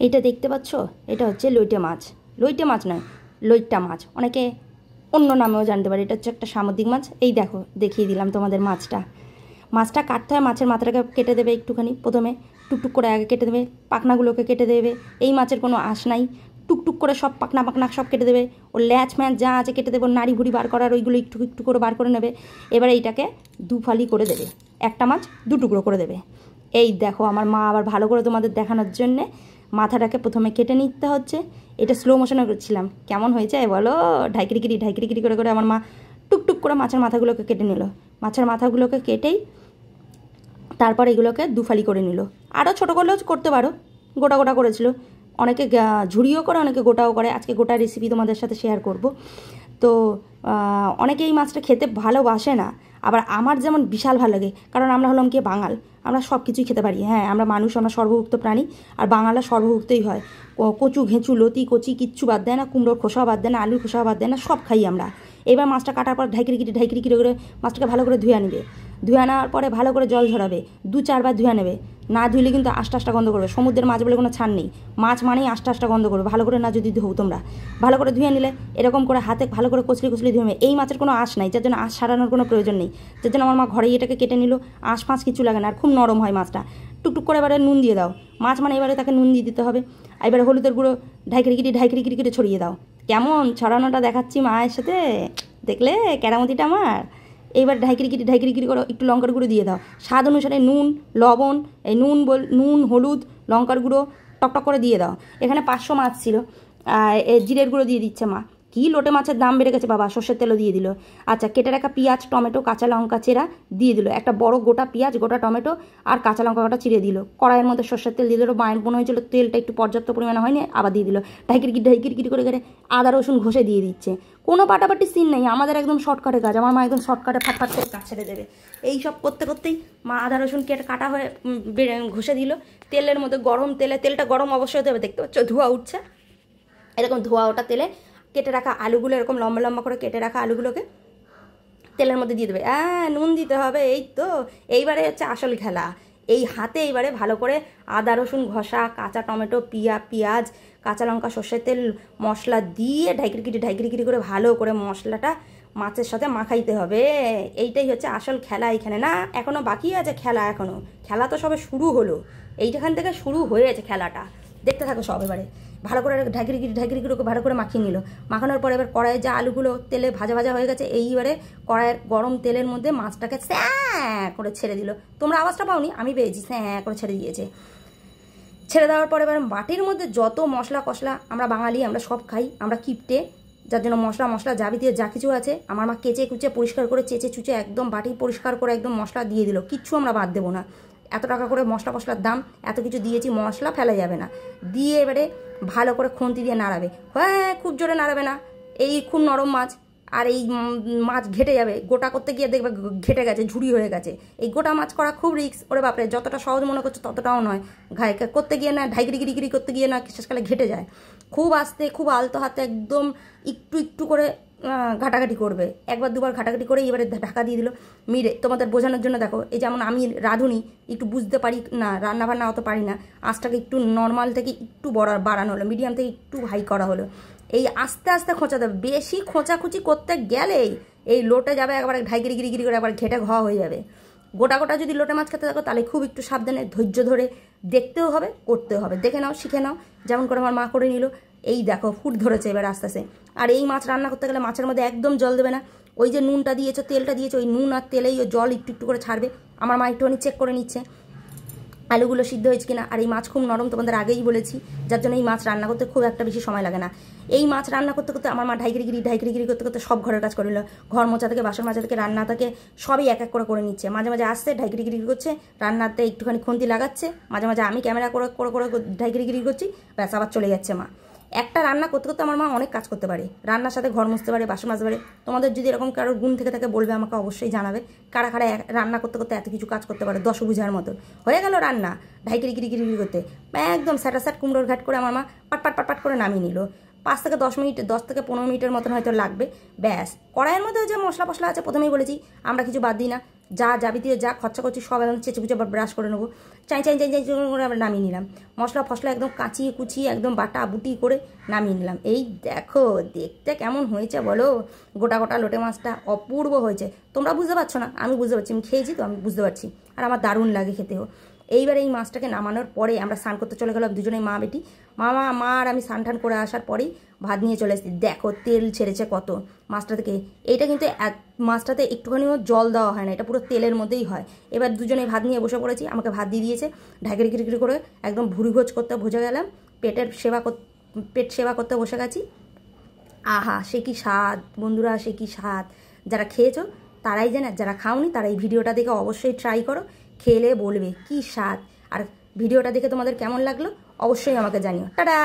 এইটা দেখতে পাচ্ছ, এটা হচ্ছে লইটে মাছ। লইটে মাছ নয়, লইট্টা মাছ, অনেকে অন্য নামেও জানতে পারে। এটা হচ্ছে একটা সামুদ্রিক মাছ। এই দেখো, দেখিয়ে দিলাম তোমাদের মাছটা। মাছটা কাটতে হয়, মাছের মাথাটাকে কেটে দেবে একটুখানি, প্রথমে টুকটুক করে আগে কেটে দেবে, পাখনাগুলোকে কেটে দেবে। এই মাছের কোনো আঁশ নাই, টুকটুক করে সব পাখনা পাখনা সব কেটে দেবে। ওর ল্যাচ ম্যাচ যা আছে কেটে দেবে, নাড়ি ভুড়ি বার করার ওইগুলো একটু একটু করে বার করে নেবে। এবার এইটাকে দুফালি করে দেবে, একটা মাছ দু টুকরো করে দেবে। এই দেখো, আমার মা আবার ভালো করে তোমাদের দেখানোর জন্যে মাথাটাকে প্রথমে কেটে নিতে হচ্ছে। এটা স্লো মোশনে করছিলাম, কেমন হয়েছে বলো? ঢাইকিরিকিরি করে করে আমার মা টুকটুক করে মাছের মাথাগুলোকে কেটে নিল। মাছের মাথাগুলোকে কেটেই তারপর এগুলোকে দুফালি করে নিল। আরও ছোটো করলেও করতে পারো, গোটা গোটা করেছিল। অনেকে ঝুড়িও করে, অনেকে গোটাও করে। আজকে গোটা রেসিপি তোমাদের সাথে শেয়ার করব। তো অনেকে এই মাছটা খেতে ভালোবাসে না, আবার আমার যেমন বিশাল ভালো লাগে, কারণ আমরা হলাম কি বাঙাল, আমরা সব কিছুই খেতে পারি। হ্যাঁ, আমরা মানুষ, আমরা সর্বভুক্ত প্রাণী, আর বাঙালরা সর্বভুক্তই হয়। কচু ঘেঁচু লতি কচি কিচ্ছু বাদ দেয় না, কুমড়োর খোসাও বাদ দেয় না, আলুর খোসাও বাদ দেয় না, সব খাই আমরা। এবার মাছটা কাটার পর ঢাইকিরিকিরি করে মাছটাকে ভালো করে ধুয়ে নেবে। ধুয়ে নেওয়ার পরে ভালো করে জল ঝরাবে, 2-4 বার ধুয়ে নেবে। না ধুইলে কিন্তু আষ্টা আষ্টা গন্ধ করবে। সমুদ্রের মাছ বলে কোনো ছাড় নেই, মাছ মানেই আষ্টা আষ্টা গন্ধ করবে। ভালো করে না যদি ধোও তোমরা, ভালো করে ধুয়ে নিলে এরকম করে হাতে ভালো করে কচলি কচলি ধুয়ে। এই মাছের কোনো আঁশ নাই, যার জন্য আঁশ সারানোর কোনো প্রয়োজন নেই। যার জন্য আমার মা ঘরেই এটাকে কেটে নিল, আঁশ ফাঁস কিছু লাগে না, আর খুব নরম হয় মাছটা। টুকটুক করে এবারে নুন দিয়ে দাও। মাছ মানে এবারে তাকে নুন দিয়ে দিতে হবে। এবারে হলুদের গুঁড়ো ঢাইকিরিকিরি করে ছড়িয়ে দাও। কেমন ছড়ানোটা দেখাচ্ছি মায়ের সাথে, দেখলে কেরামতিটা আমার। এইবার ঢাইকিরিকিরি করে একটু লঙ্কার গুঁড়ো দিয়ে দাও। স্বাদ অনুসারে নুন, লবণ, এই নুন হলুদ লঙ্কার গুঁড়ো টকটক করে দিয়ে দাও। এখানে 500 মাছ ছিল, জিরের গুঁড়ো দিয়ে দিচ্ছে মা। কি লোটে মাছের দাম বেড়ে গেছে বাবা, সর্ষের তেলও দিয়ে দিল। আচ্ছা, কেটে রাখা পেঁয়াজ টমেটো কাঁচা লঙ্কা চেরা দিয়ে দিল। একটা বড় গোটা পেঁয়াজ, গোটা টমেটো আর কাঁচা লঙ্কা গোটা চিড়ে দিল। কড়াইয়ের মধ্যে সর্ষের তেল দিয়ে দিল। মায়ের মনে হয়েছিল তেলটা একটু পর্যাপ্ত পরিমাণে হয়নি, আবার দিয়ে দিল। ঢাইকিরিকিরি করে করে আদা রসুন ঘষে দিয়ে দিচ্ছে। কোনো পাটাপাটি সিন নেই, আমাদের একদম শর্টকাটে কাজ। আমার মা একদম শর্টকাটে ফাটফাট করে কাজ ছেড়ে দেবে। এই সব করতে করতেই মা আদা রসুন কাটা হয়ে ঘষে দিল তেলের মধ্যে। গরম তেলটা গরম অবশ্যই হতে হবে। দেখতে পাচ্ছ ধোঁয়া উঠছে, এরকম ধোঁয়া ওটা তেলে কেটে রাখা আলুগুলো, এরকম লম্বা লম্বা করে কেটে রাখা আলুগুলোকে তেলের মধ্যে দিয়ে দেবে। নুন দিতে হবে। এই তো এইবারে হচ্ছে আসল খেলা। এই হাতে এইবারে ভালো করে আদা রসুন ঘষা, কাঁচা টমেটো, পেঁয়াজ, কাঁচা লঙ্কা, সর্ষের তেল, মশলা দিয়ে ঢাইকিরিকিরি করে ভালো করে মশলাটা মাছের সাথে মাখাইতে হবে। এইটাই হচ্ছে আসল খেলা এখানে। না, এখনও বাকি আছে খেলা। খেলা তো সবে শুরু হলো, এইখান থেকে শুরু হয়েছে খেলাটা। দেখতে থাকো সব। এবারে ভালো করে ঢাইকিরিকিরি ভালো করে মাখিয়ে নিল। মাখানোর পরে এবার কড়াইয়ে যা আলুগুলো তেলে ভাজা ভাজা হয়ে গেছে, এইবারে কড়াইয়ের গরম তেলের মধ্যে মাছটাকে স্যাঁ করে ছেড়ে দিল। তোমরা আওয়াজটা পাওনি, আমি পেয়েছি। স্যাঁ করে ছেড়ে দিয়েছে। ছেড়ে দেওয়ার পরে এবার বাটির মধ্যে যত মশলা কষলা, আমরা বাঙালি, আমরা সব খাই, আমরা কিপটে, যার জন্য মশলা যাবতীয় যা কিছু আছে আমার মা কেচে কুচে পরিষ্কার করে চেঁচে চুচে একদম বাটি পরিষ্কার করে একদম মশলা দিয়ে দিল। কিচ্ছু আমরা বাদ দেবো না। এত টাকা করে মশলার দাম, এত কিছু দিয়েছি, মশলা ফেলা যাবে না। দিয়ে এবারে ভালো করে খুন্তি দিয়ে নাড়াবে। হ্যাঁ, খুব জোরে নাড়াবে না, এই খুব নরম মাছ, আর এই মাছ ঘেটে যাবে। গোটা করতে গিয়ে দেখবে ঘেটে গেছে, ঝুড়ি হয়ে গেছে। এই গোটা মাছ করা খুব রিস্ক। ওরে বাপরে, যতটা সহজ মনে করছো ততটাও নয়। করতে গিয়ে না, ঢাইকিরিকিরি করতে গিয়ে না শেষকালে ঘেটে যায়। খুব আস্তে, খুব আলতো হাতে একদম একটু একটু করে ঘাটাঘাটি করবে। একবার দুবার ঘাটাঘাটি করে এবারে ঢাকা দিয়ে দিল। তোমাদের বোঝানোর জন্য দেখো, এই যেমন আমি রাঁধুনি, একটু বুঝতে পারি না, রান্নাবান্না অত পারি না। আঁচটাকে একটু নর্মাল থেকে একটু বাড়ানো হলো, মিডিয়াম থেকে একটু হাই করা হলো। এই আস্তে আস্তে খোঁচা দেবে। বেশি খোঁচাখুচি করতে গেলেই এই লোটে যাবে, একবারে ঢাইকিরিকিরি করে একবার ঘেটে ঘ হয়ে যাবে। গোটা গোটা যদি লোটে মাছ খেতে থাকো তাহলে খুব একটু সাবধানে ধৈর্য ধরে দেখতেও হবে, করতেও হবে। দেখে নাও, শিখে নাও, যেমন করে আমার মা করে নিল। এই দেখো ফুট ধরেছে এবার আস্তে আস্তে। আর এই মাছ রান্না করতে গেলে মাছের মধ্যে একদম জল দেবে না। ওই যে নুনটা দিয়েছো, তেলটা দিয়েছো, ওই নুন আর তেলেই ওই জল একটু একটু করে ছাড়বে। আমার মা একটুখানি চেক করে নিচ্ছে আলুগুলো সিদ্ধ হয়েছে কিনা। আর এই মাছ খুব নরম, তোমাদের আগেই বলেছি, যার জন্য এই মাছ রান্না করতে খুব একটা বেশি সময় লাগে না। এই মাছ রান্না করতে করতে আমার মা ঢাইকিরিকিরি করতে করতে সব ঘরের কাজ করে নিল। ঘর মোছা থেকে, বাসন মাজা থেকে, রান্না থেকে সবই এক এক করে নিচ্ছে। মাঝে মাঝে আসছে, ঢাইকিরিকিরি করছে, রান্নাতে একটুখানি খুন্তি লাগাচ্ছে। মাঝে মাঝে আমি ক্যামেরা করে করে করে ঢাইকিরিকিরি করছি, ব্যাস আবার চলে যাচ্ছে মা। একটা রান্না করতে করতে আমার মা অনেক কাজ করতে পারে। রান্নার সাথে ঘর মুছতে পারে, বাসন মাজতে পারে। তোমাদের যদি এরকম কারোর গুণ থেকে থাকে বলবে, আমাকে অবশ্যই জানাবে। কারা কারা রান্না করতে করতে এত কিছু কাজ করতে পারে, দশভুজার মতন। হয়ে গেল রান্না, ঢাইকিরিকিরি করে একদম স্যাটাস্যাট কুমড়োর ঘাট করে আমার মা পাট করে নামিয়ে নিল। 5 থেকে 10 মিনিট, 10 থেকে 15 মিনিটের মতন হয়তো লাগবে। ব্যাস, কড়াইয়ের মধ্যে যে মশলা আছে প্রথমেই বলেছি, আমরা কিছু বাদ দিই না। যা যাবতীয় যা খরচা করছি সব একদম চেঁচে বুচে আবার ব্রাশ করে নেবো, চাই চাই চাই চাই করে আবার নামিয়ে নিলাম। মশলা ফসলা একদম কাচিয়ে কুচিয়ে একদম বাটা বুটি করে নামিয়ে নিলাম। এই দেখো দেখতে কেমন হয়েছে বলো, গোটা গোটা লোটে মাছটা অপূর্ব হয়েছে। তোমরা বুঝতে পারছো না, আমি বুঝতে পারছি, আমি খেয়েছি তো আমি বুঝতে পারছি, আর আমার দারুণ লাগে খেতেও। এইবার এই মাছটাকে নামানোর পরে আমরা স্নান করতে চলে গেলাম দুজনেই, মা বেটি। মা আর আমি স্নান টান করে আসার পরেই ভাত নিয়ে চলে এসেছি। দেখো তেল ছেড়েছে কত মাছটা থেকে। এইটা কিন্তু মাছটাতে একটুখানিও জল দেওয়া হয় না, এটা পুরো তেলের মধ্যেই হয়। এবার দুজনে ভাত নিয়ে বসে পড়েছি, আমাকে ভাত দিয়ে দিয়েছে, ঢাকিরি কিরি করে একদম ভুড়ি ভোজ করতে ভোজে গেলাম, পেট সেবা করতে বসে গেছি। আহা সে কি স্বাদ বন্ধুরা, সে কি স্বাদ। যারা খেয়েছো তারাই জানে, যারা খাওনি তারা এই ভিডিওটা দেখে অবশ্যই ট্রাই করো, খেলে বলবে কি স্বাদ। আর ভিডিওটা দেখে তোমাদের কেমন লাগলো অবশ্যই আমাকে জানিও। টাটা।